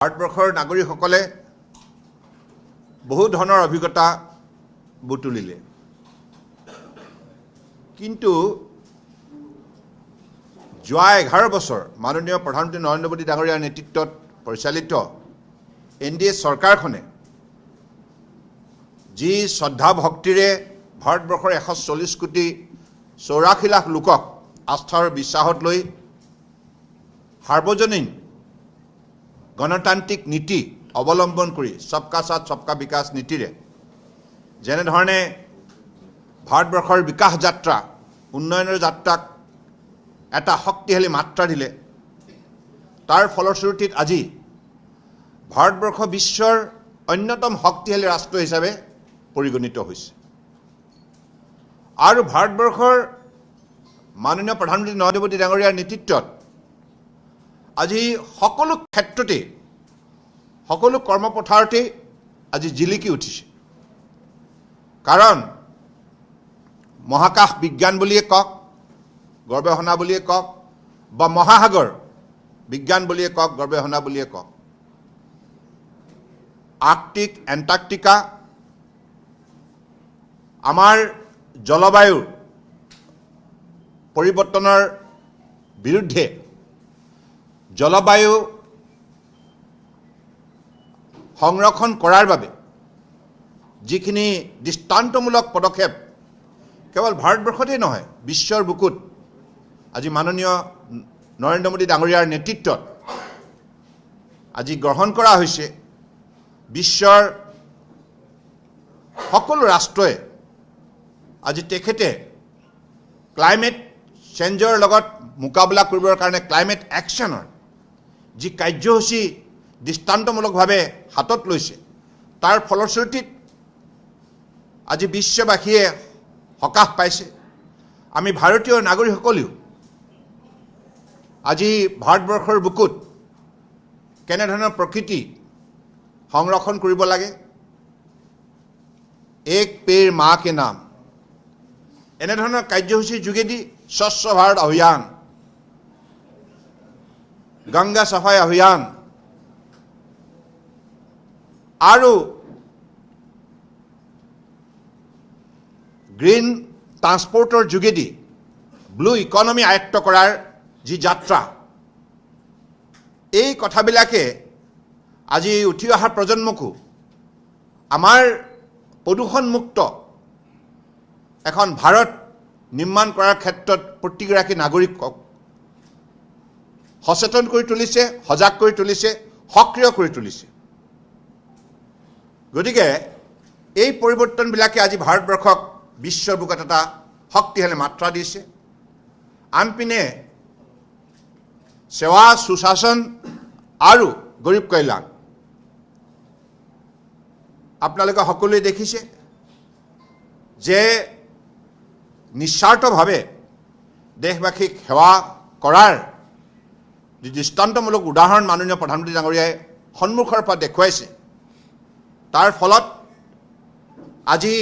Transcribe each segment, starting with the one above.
ভাৰতবৰ্ষৰ নাগৰিকসকলে বহু ধৰণৰ অভিজ্ঞতা বুটুলিলে, কিন্তু যোৱা 11 বছৰ মাননীয় প্ৰধানমন্ত্ৰী নৰেন্দ্ৰ মোদী ডাঙৰীয়াৰ নেতৃত্বত পৰিচালিত NDA চৰকাৰখনে যি শ্ৰদ্ধা ভক্তিৰে ভাৰতবৰ্ষৰ 140 কোটি 84 লাখ লোকক আস্থাৰ বিশ্বাসত লৈ সাৰ্বজনীন গণতান্ত্ৰিক নীতি অৱলম্বন কৰি সবকা সাথ সবকা বিকাশ নীতিৰে যেনেধৰণে ভাৰতবৰ্ষৰ বিকাশ যাত্ৰা উন্নয়নৰ যাত্ৰাক এটা শক্তিশালী মাত্ৰা দিলে, তাৰ ফলস্বৰূপত আজি ভাৰতবৰ্ষ বিশ্বৰ অন্যতম শক্তিশালী ৰাষ্ট্ৰ হিচাপে পৰিগণিত হৈছে। আৰু ভাৰতবৰ্ষৰ মাননীয় প্ৰধানমন্ত্ৰী নৰেন্দ্ৰ মোদী ডাঙৰীয়াৰ নেতৃত্বত আজি সকলো ক্ষেত্ৰতে সকলো কৰ্মপথাৰতে আজি জিলিকি উঠিছে। কাৰণ মহাকাশ বিজ্ঞান বুলিয়ে কওক, গৱেষণা বুলিয়ে কওক, বা মহাসাগৰ বিজ্ঞান বুলিয়ে কওক, গৱেষণা বুলিয়ে কওক, আৰ্কটিক এণ্টাৰ্কটিকা, আমাৰ জলবায়ুৰ পৰিৱৰ্তনৰ বিৰুদ্ধে জলবায়ু সংৰক্ষণ কৰাৰ বাবে যিখিনি দৃষ্টান্তমূলক পদক্ষেপ কেৱল ভাৰতবৰ্ষতেই নহয় বিশ্বৰ বুকুত আজি মাননীয় নৰেন্দ্ৰ মোদী ডাঙৰীয়াৰ নেতৃত্বত আজি গ্ৰহণ কৰা হৈছে। বিশ্বৰ সকলো ৰাষ্ট্ৰই আজি তেখেতে ক্লাইমেট চেঞ্জৰ লগত মোকাবিলা কৰিবৰ কাৰণে ক্লাইমেট একশ্যনৰ যি কাৰ্যসূচী দৃষ্টান্তমূলকভাৱে হাতত লৈছে, তাৰ ফলস্বৰূপত আজি বিশ্ববাসীয়ে সকাহ পাইছে। আমি ভাৰতীয় নাগৰিকসকলেও আজি ভাৰতবৰ্ষৰ বুকুত কেনেধৰণৰ প্ৰকৃতি সংৰক্ষণ কৰিব লাগে, এক পেৰ মা কে নাম এনেধৰণৰ কাৰ্যসূচীৰ যোগেদি স্বচ্ছ ভাৰত অভিযান, গংগা চাফাই অভিযান আৰু গ্ৰীণ ট্ৰান্সপৰ্টৰ যোগেদি ব্লু ইকনমি আয়ত্ত কৰাৰ যি যাত্ৰা, এই কথাবিলাকে আজি উঠি অহা প্ৰজন্মকো আমাৰ প্ৰদূষণমুক্ত এখন ভাৰত নিৰ্মাণ কৰাৰ ক্ষেত্ৰত প্ৰতিগৰাকী নাগৰিকক সচেতন কৰি তুলিছে, সজাগ কৰি তুলিছে, সক্ৰিয় কৰি তুলিছে। গতিকে এই পৰিৱৰ্তনবিলাকে আজি ভাৰতবৰ্ষক বিশ্বৰ বুকুত এটা শক্তিশালী মাত্ৰা দিছে। আনপিনে সেৱা, সুশাসন আৰু গৰীব কল্যাণ, আপোনালোকে সকলোৱে দেখিছে যে নিস্বাৰ্থভাৱে দেশবাসীক সেৱা কৰাৰ যি দৃষ্টান্তমূলক উদাহৰণ মাননীয় প্ৰধানমন্ত্ৰী ডাঙৰীয়াই সন্মুখৰ পৰা দেখুৱাইছে, তাৰ ফলত আজি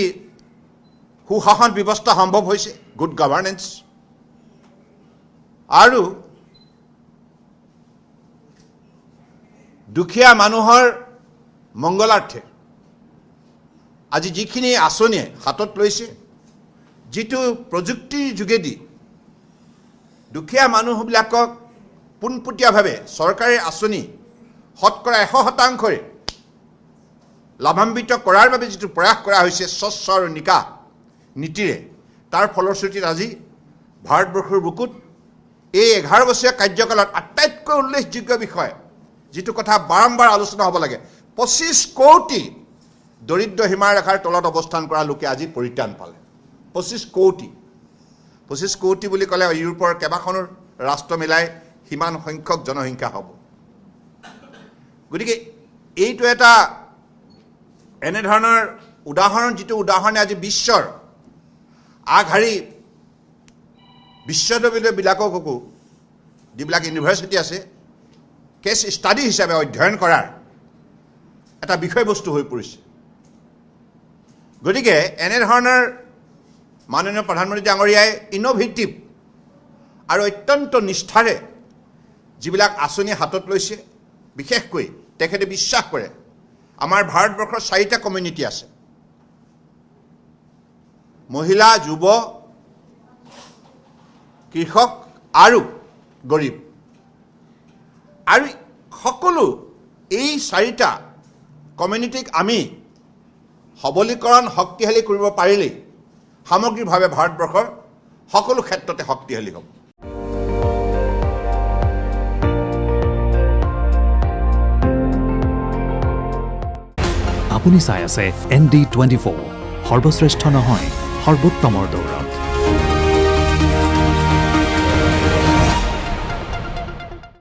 সুশাসন ব্যৱস্থা সম্ভৱ হৈছে, গুড গভাৰ্নেন্স, আৰু দুখীয়া মানুহৰ মংগলাৰ্থে আজি যিখিনি আঁচনিয়ে হাতত লৈছে, যিটো প্ৰযুক্তিৰ যোগেদি দুখীয়া মানুহবিলাকক পোনপটীয়াভাৱে চৰকাৰী আঁচনি শতকৰা 100% লাভান্বিত কৰাৰ বাবে যিটো প্ৰয়াস কৰা হৈছে স্বচ্ছ আৰু নিকা নীতিৰে, তাৰ ফলশ্ৰুতিত আজি ভাৰতবৰ্ষৰ বুকুত এই 11 বছৰীয়া কাৰ্যকালত আটাইতকৈ উল্লেখযোগ্য বিষয়, যিটো কথা বাৰম্বাৰ আলোচনা হ'ব লাগে, 25 কোটি দৰিদ্ৰ সীমা ৰেখাৰ তলত অৱস্থান কৰা লোকে আজি পৰিত্ৰাণ পালে। 25 কোটি বুলি ক'লে ইউৰোপৰ কেইবাখনো ৰাষ্ট্ৰ মিলাই সিমান সংখ্যক জনসংখ্যা হ'ব। গতিকে এইটো এটা এনেধৰণৰ উদাহৰণ, যিটো উদাহৰণে আজি বিশ্বৰ আগশাৰী বিশ্ববিদ্যালয়বিলাককো যিবিলাক ইউনিভাৰ্চিটি আছে কেছ ষ্টাডি হিচাপে অধ্যয়ন কৰাৰ এটা বিষয়বস্তু হৈ পৰিছে। গতিকে এনেধৰণৰ মাননীয় প্ৰধানমন্ত্ৰী ডাঙৰীয়াই ইন'ভেটিভ আৰু অত্যন্ত নিষ্ঠাৰে যিবিলাক আঁচনি হাতত লৈছে, বিশেষকৈ তেখেতে বিশ্বাস কৰে আমাৰ ভাৰতবৰ্ষৰ 4টা কমিউনিটি আছে, মহিলা, যুৱ, কৃষক আৰু গৰীব। আৰু সকলো এই 4টা কমিউনিটিক আমি সবলীকৰণ শক্তিশালী কৰিব পাৰিলেই সামগ্ৰিকভাৱে ভাৰতবৰ্ষৰ সকলো ক্ষেত্ৰতে শক্তিশালী হ'ব। আপুনি চাই আছে ND24, সৰ্বশ্ৰেষ্ঠ নহয় সৰ্বোত্তমৰ দৌৰ।